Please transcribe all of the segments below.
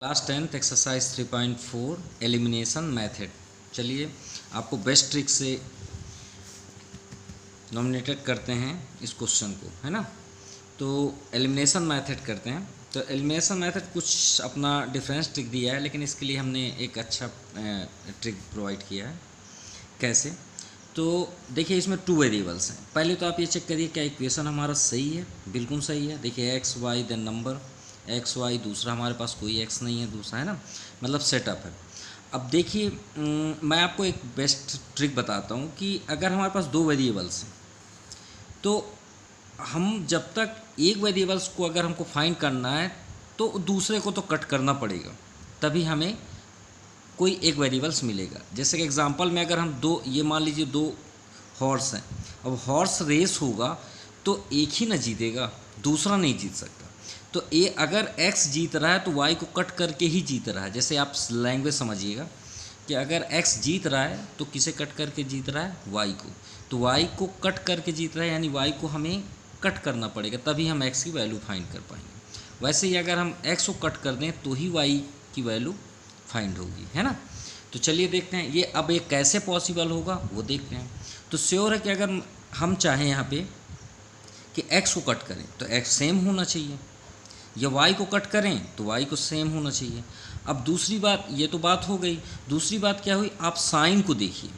Class 10th exercise 3.4 elimination method. चलिए आपको best trick से नॉमिनेटेड करते हैं इस क्वेश्चन को, है ना। तो एलिमिनेशन मेथड करते हैं। तो एलिमिनेशन मेथड कुछ अपना डिफरेंस ट्रिक दिया है, लेकिन इसके लिए हमने एक अच्छा ट्रिक प्रोवाइड किया है। कैसे? तो देखिए इसमें 2 वेरिएबल्स हैं। पहले तो आप ये चेक करिए क्या इक्वेशन हमारा सही है। बिल्कुल सही है। देखिए X Y then number X Y, दूसरा हमारे पास कोई एक्स नहीं है, दूसरा है ना, मतलब सेटअप है। अब देखिए मैं आपको एक बेस्ट ट्रिक बताता हूँ कि अगर हमारे पास 2 वेरिएबल्स हैं तो हम जब तक एक वेरिएबल्स को अगर हमको फाइंड करना है तो दूसरे को तो कट करना पड़ेगा, तभी हमें कोई एक वेरिएबल्स मिलेगा। जैसे कि एग्जांपल में अगर हम दो, ये मान लीजिए 2 हॉर्स हैं। अब हॉर्स रेस होगा तो एक ही ना जीतेगा, दूसरा नहीं जीत सकता। तो ए अगर x जीत रहा है तो y को कट करके ही जीत रहा है। जैसे आप लैंग्वेज समझिएगा कि अगर x जीत रहा है तो किसे कट करके जीत रहा है? y को। तो y को कट करके जीत रहा है, यानी y को हमें कट करना पड़ेगा, तभी हम x की वैल्यू फाइंड कर पाएंगे। वैसे ही अगर हम x को कट कर दें तो ही y की वैल्यू फाइंड होगी, है ना। तो चलिए देखते हैं ये अब ये कैसे पॉसिबल होगा वो देखते हैं। तो श्योर है कि अगर हम चाहें यहाँ पे कि x को कट करें तो x सेम होना चाहिए, या y को कट करें तो y को सेम होना चाहिए। अब दूसरी बात, ये तो बात हो गई। दूसरी बात क्या हुई, आप साइन को देखिए।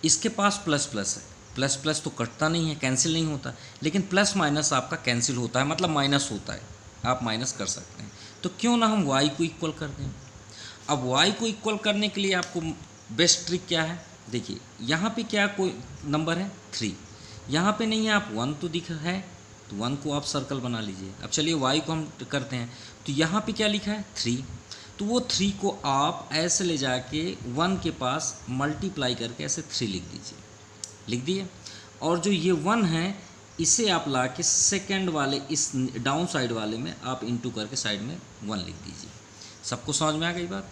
इसके पास प्लस प्लस है, प्लस प्लस तो कटता नहीं है, कैंसिल नहीं होता, लेकिन प्लस माइनस आपका कैंसिल होता है, मतलब माइनस होता है, आप माइनस कर सकते हैं। तो क्यों ना हम y को इक्वल कर दें। अब y को इक्वल करने के लिए आपको बेस्ट ट्रिक क्या है? देखिए यहाँ पे क्या कोई नंबर है 3, यहाँ पे नहीं है, आप 1 तो दिख है, तो 1 को आप सर्कल बना लीजिए। अब चलिए y को हम करते हैं, तो यहाँ पे क्या लिखा है 3, तो वो 3 को आप ऐसे ले जाके 1 के पास मल्टीप्लाई करके ऐसे 3 लिख दीजिए, लिख दिए। और जो ये 1 है इसे आप ला के सेकेंड वाले इस डाउन साइड वाले में आप इंटू करके साइड में 1 लिख दीजिए। सबको समझ में आ गई बात?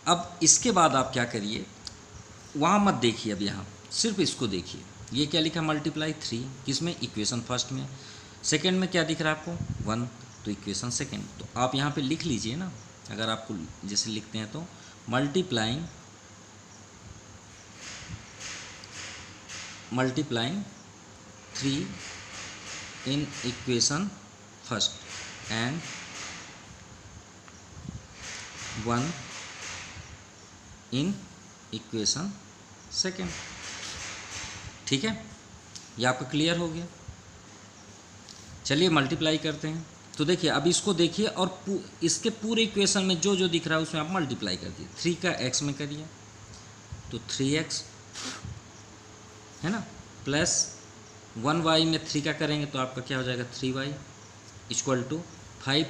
अब इसके बाद आप क्या करिए, वहाँ मत देखिए, अब यहाँ सिर्फ इसको देखिए। ये क्या लिखा, मल्टीप्लाई 3, किसमें? इक्वेशन फर्स्ट में। सेकंड में क्या दिख रहा है आपको? 1, तो इक्वेशन सेकंड। तो आप यहाँ पे लिख लीजिए ना, अगर आपको जैसे लिखते हैं तो multiplying 3 in equation first and 1 in equation second. ठीक है, ये आपका क्लियर हो गया। चलिए मल्टीप्लाई करते हैं। तो देखिए अब इसको देखिए और इसके पूरे इक्वेशन में जो जो दिख रहा है उसमें आप मल्टीप्लाई कर दिए। 3 का x में करिए तो 3x, है ना, प्लस 1y में 3 का करेंगे तो आपका क्या हो जाएगा 3y इक्वल टू 5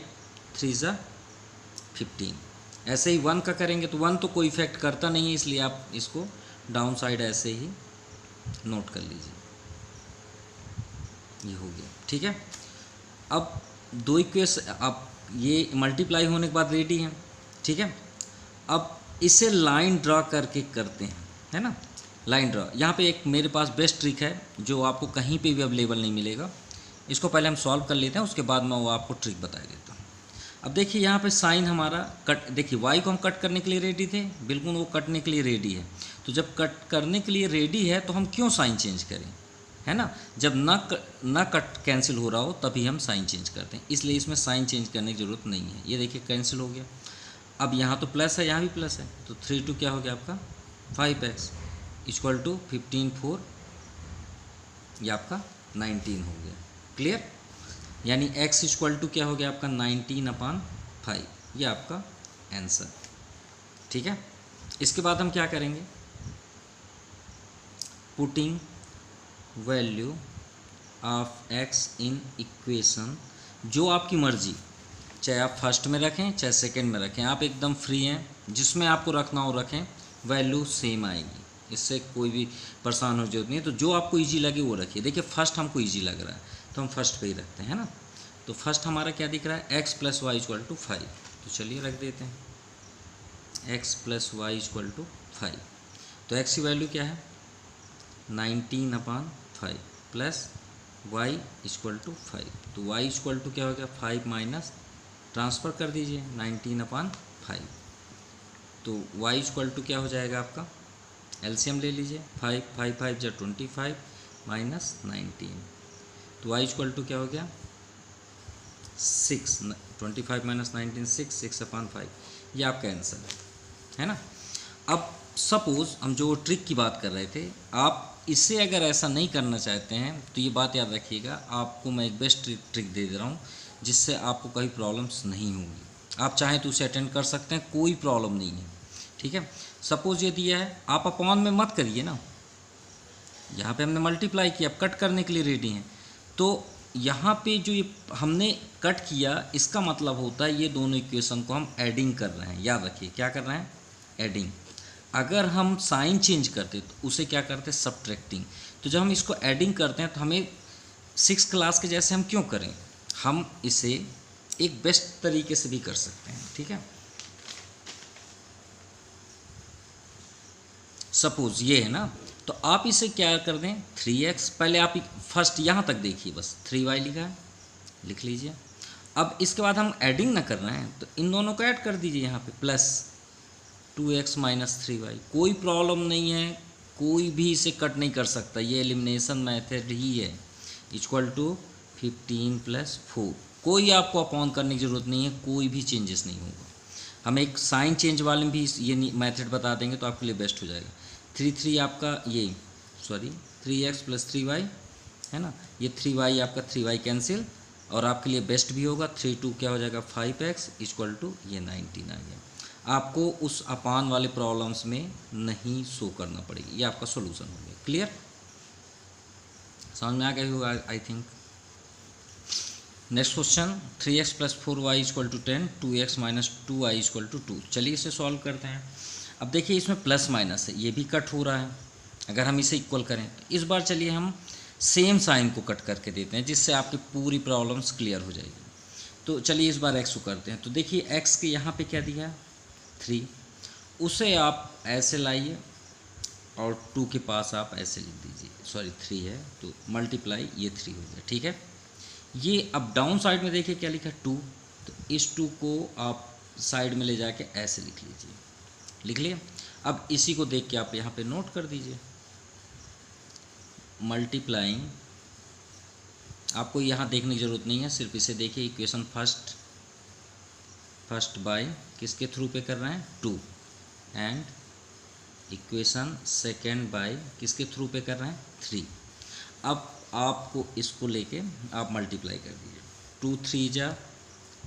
3 ज़ा 15। ऐसे ही 1 का करेंगे तो 1 तो कोई इफेक्ट करता नहीं है, इसलिए आप इसको डाउन साइड ऐसे ही नोट कर लीजिए। ये हो गया, ठीक है। अब 2 इक्वेशन अब ये मल्टीप्लाई होने के बाद रेडी है, ठीक है। अब इसे लाइन ड्रा करके करते हैं, है ना, लाइन ड्रा। यहाँ पे एक मेरे पास बेस्ट ट्रिक है जो आपको कहीं पे भी अवेलेबल नहीं मिलेगा। इसको पहले हम सॉल्व कर लेते हैं, उसके बाद मैं वो आपको ट्रिक बता देता हूँ। अब देखिए यहाँ पे साइन हमारा कट, देखिए वाई को हम कट करने के लिए रेडी थे, बिल्कुल वो कटने के लिए रेडी है। तो जब कट करने के लिए रेडी है तो हम क्यों साइन चेंज करें, है ना। जब ना कट कैंसिल हो रहा हो तभी हम साइन चेंज करते हैं, इसलिए इसमें साइन चेंज करने की ज़रूरत नहीं है। ये देखिए कैंसिल हो गया। अब यहाँ तो प्लस है, यहाँ भी प्लस है, तो 3 2 क्या हो गया आपका 5x इक्वल टू 15 4, ये आपका 19 हो गया। क्लियर? यानी x इक्वल टू क्या हो गया आपका 19/5, ये आपका आंसर। ठीक है, इसके बाद हम क्या करेंगे, putting value of x in equation, जो आपकी मर्जी, चाहे आप फर्स्ट में रखें चाहे सेकंड में रखें, आप एकदम फ्री हैं, जिसमें आपको रखना हो रखें, वैल्यू सेम आएगी, इससे कोई भी परेशान हो जरूरत नहीं है। तो जो आपको इजी लगे वो रखिए। देखिए फर्स्ट हमको इजी लग रहा है तो हम फर्स्ट पे ही रखते हैं ना। तो फर्स्ट हमारा क्या दिख रहा है, x + y = 5, तो चलिए रख देते हैं x + y = 5। तो x की वैल्यू क्या है 19/5 प्लस y = 5, तो y = क्या हो गया 5 माइनस, ट्रांसफ़र कर दीजिए 19/5, 5। तो y इक्वल टू क्या हो जाएगा आपका, एलसीएम ले लीजिए, 5 5 5 जा 25 माइनस 19, तो y इक्वल टू क्या हो गया 6, 25 माइनस 19 6, 6/5, ये आपका आंसर है ना। अब सपोज़ हम जो ट्रिक की बात कर रहे थे, आप इससे अगर ऐसा नहीं करना चाहते हैं तो ये बात याद रखिएगा, आपको मैं एक बेस्ट ट्रिक दे रहा हूँ जिससे आपको कभी प्रॉब्लम्स नहीं होंगी। आप चाहें तो उसे अटेंड कर सकते हैं, कोई प्रॉब्लम नहीं है, ठीक है। सपोज़ ये दिया है, आप अपॉन में मत करिए ना, यहाँ पे हमने मल्टीप्लाई किया, अब कट करने के लिए रेडी हैं। तो यहाँ पे जो ये हमने कट किया, इसका मतलब होता है ये दोनों इक्वेशन को हम एडिंग कर रहे हैं। याद रखिए क्या कर रहे हैं, एडिंग। अगर हम साइन चेंज करते तो उसे क्या करते, सब्ट्रैक्टिंग। तो जब हम इसको एडिंग करते हैं तो हमें 6 क्लास के जैसे हम क्यों करें, हम इसे एक बेस्ट तरीके से भी कर सकते हैं, ठीक है। सपोज ये है ना, तो आप इसे क्या कर दें 3x, पहले आप फर्स्ट यहाँ तक देखिए, बस 3y लिखा है, लिख लीजिए। अब इसके बाद हम एडिंग ना कर रहे हैं तो इन दोनों को ऐड कर दीजिए यहाँ पे, प्लस 2x माइनस 3y। कोई प्रॉब्लम नहीं है, कोई भी इसे कट नहीं कर सकता, ये एलिमिनेशन मेथड ही है। इक्वल टू 15 + 4, कोई आपको अपॉन करने की ज़रूरत नहीं है, कोई भी चेंजेस नहीं होगा। हम एक साइन चेंज वाले में भी ये मेथड बता देंगे तो आपके लिए बेस्ट हो जाएगा। 3 आपका ये 3x + 3y है ना, ये 3y आपका 3y कैंसिल, और आपके लिए बेस्ट भी होगा। 3 2 क्या हो जाएगा 5x इक्वल टू ये 19 आ गया। आपको उस अपान वाले प्रॉब्लम्स में नहीं शो करना पड़ेगा, ये आपका सोल्यूशन हो गया। क्लियर, समझ में आ गई होगा I think. Next question, 3x + 4y = 10, 2x - 2y = 2। चलिए इसे सॉल्व करते हैं। अब देखिए इसमें प्लस माइनस है, ये भी कट हो रहा है। अगर हम इसे इक्वल करें तो इस बार चलिए हम सेम साइन को कट करके देते हैं, जिससे आपकी पूरी प्रॉब्लम्स क्लियर हो जाएगी। तो चलिए इस बार x को करते हैं। तो देखिए x के यहाँ पे क्या दिया है 3, उसे आप ऐसे लाइए और 2 के पास आप ऐसे लिख दीजिए, सॉरी 3 है तो मल्टीप्लाई ये 3 हो गया, ठीक है। ये अब डाउन साइड में देखिए क्या लिखा है 2, तो इस 2 को आप साइड में ले जाके ऐसे लिख लीजिए, लिख लिया। अब इसी को देख के आप यहाँ पे नोट कर दीजिए, मल्टीप्लाइंग। आपको यहाँ देखने की ज़रूरत नहीं है, सिर्फ इसे देखिए। इक्वेशन फर्स्ट बाय किसके थ्रू पे कर रहे हैं 2, एंड इक्वेशन सेकेंड बाय किसके थ्रू पे कर रहे हैं 3। अब आपको इसको लेके आप मल्टीप्लाई कर दीजिए। 2 3 जा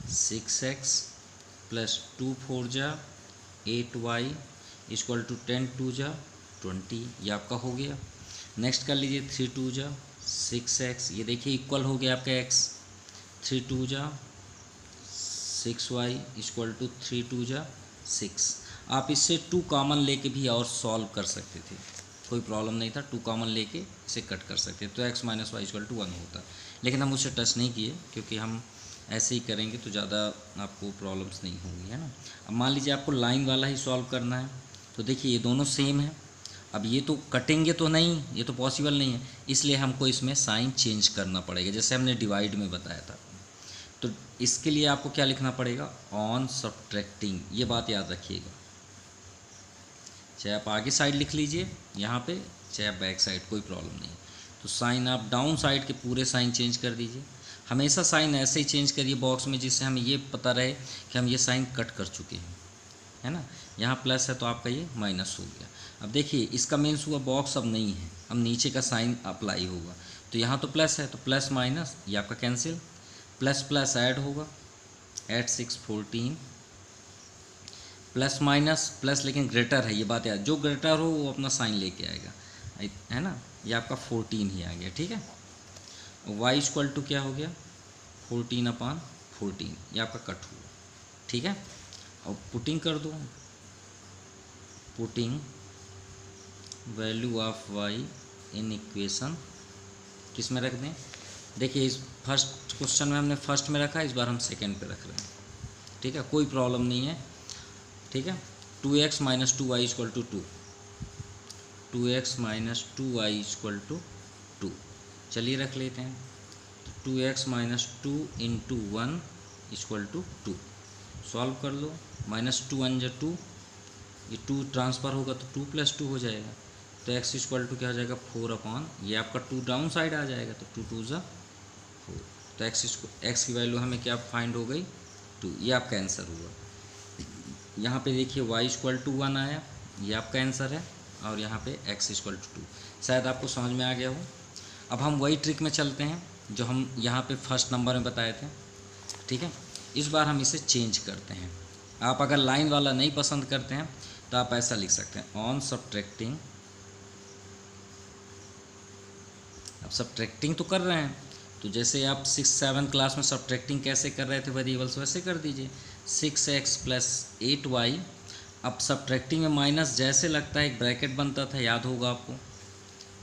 6x + 2 4 जा 8y = 10 2 जा 20, ये आपका हो गया। नेक्स्ट कर लीजिए 3 2 जा 6x, ये देखिए इक्वल हो गया आपका x। 3 2 जा 6y = 3 2 जा 6। आप इससे 2 कॉमन लेके भी और सॉल्व कर सकते थे, कोई प्रॉब्लम नहीं था। 2 कॉमन लेके इसे कट कर सकते तो x - y = 1 होता, लेकिन हम उसे टच नहीं किए क्योंकि हम ऐसे ही करेंगे तो ज़्यादा आपको प्रॉब्लम्स नहीं होंगी, है ना। अब मान लीजिए आपको लाइन वाला ही सॉल्व करना है, तो देखिए ये दोनों सेम है। अब ये तो कटेंगे तो नहीं, ये तो पॉसिबल नहीं है, इसलिए हमको इसमें साइन चेंज करना पड़ेगा, जैसे हमने डिवाइड में बताया था। तो इसके लिए आपको क्या लिखना पड़ेगा, ऑन सब्ट्रैक्टिंग, ये बात याद रखिएगा। चाहे आप आगे साइड लिख लीजिए यहाँ पे, चाहे आप बैक साइड, कोई प्रॉब्लम नहीं। तो साइन आप डाउन साइड के पूरे साइन चेंज कर दीजिए। हमेशा साइन ऐसे ही चेंज करिए बॉक्स में, जिससे हमें ये पता रहे कि हम ये साइन कट कर चुके हैं, है ना। यहाँ प्लस है तो आपका ये माइनस हो गया। अब देखिए इसका मीन्स हुआ बॉक्स अब नहीं है, अब नीचे का साइन अप्लाई होगा। तो यहाँ तो प्लस है तो प्लस माइनस ये आपका कैंसिल, प्लस प्लस ऐड होगा, 8 6 14, प्लस माइनस प्लस, लेकिन ग्रेटर है, ये बात याद, जो ग्रेटर हो वो अपना साइन लेके आएगा, है ना। ये आपका 14 ही आ गया, ठीक है। y = क्या हो गया 14/14, ये आपका कट हुआ, ठीक है। और पुटिंग कर दो, putting value of y in equation किस में रख दें। देखिए इस फर्स्ट क्वेश्चन में हमने फर्स्ट में रखा, इस बार हम सेकंड पे रख रहे हैं, ठीक है, कोई प्रॉब्लम नहीं है, ठीक है। 2x - 2y = 2, 2x - 2y = 2, चलिए रख लेते हैं। तो 2x - 2 × 1 = 2, सॉल्व कर लो। -2 ये 2 ट्रांसफ़र होगा तो 2 + 2 हो जाएगा, तो x इक्वल टू क्या हो जाएगा 4 ये आपका 2 डाउन साइड आ जाएगा, तो 2 2 ज़ा 4, तो x की वैल्यू हमें क्या फाइंड हो गई 2, ये आपका आंसर हुआ। यहाँ पे देखिए y इक्वल टू 1 आया, ये आपका आंसर है, और यहाँ पे x इक्वल टू 2। शायद आपको समझ में आ गया हो। अब हम वही ट्रिक में चलते हैं जो हम यहाँ पे फर्स्ट नंबर में बताए थे, ठीक है। इस बार हम इसे चेंज करते हैं। आप अगर लाइन वाला नहीं पसंद करते हैं तो आप ऐसा लिख सकते हैं, ऑन सब्ट्रैक्टिंग, अब सब्ट्रैक्टिंग तो कर रहे हैं, तो जैसे आप 6-7 क्लास में सब्ट्रैक्टिंग कैसे कर रहे थे वेरिएबल्स, वैसे कर दीजिए। 6x + 8y, अब सब्ट्रैक्टिंग में माइनस जैसे लगता है एक ब्रैकेट बनता था, याद होगा आपको।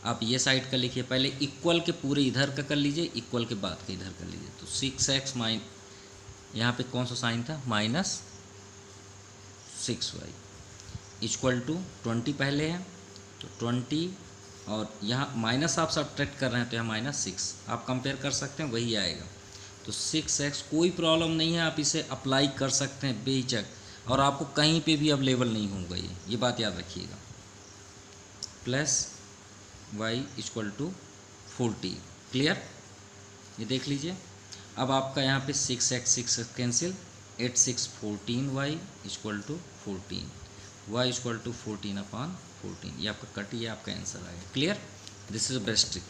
आप ये साइड का लिखिए, पहले इक्वल के पूरे इधर का कर लीजिए, इक्वल के बाद के इधर कर लीजिए, तो 6x यहाँ पे कौन सा साइन था -6y इक्वल टू 20 पहले है तो 20, और यहाँ माइनस आप सब्ट्रैक्ट कर रहे हैं तो यहाँ -6 आप कंपेयर कर सकते हैं, वही आएगा। तो 6x कोई प्रॉब्लम नहीं है, आप इसे अप्लाई कर सकते हैं बेझिझक, और आपको कहीं पे भी अवेलेबल नहीं होगा ये बात याद रखिएगा। Plus y equal to 40, clear, ये देख लीजिए। अब आपका यहाँ पे 6x 6 cancel, 8 6 14y equal to 14, y equal to 14/14, ये आपका कट, ये आपका आंसर आएगा। Clear, this is the best trick.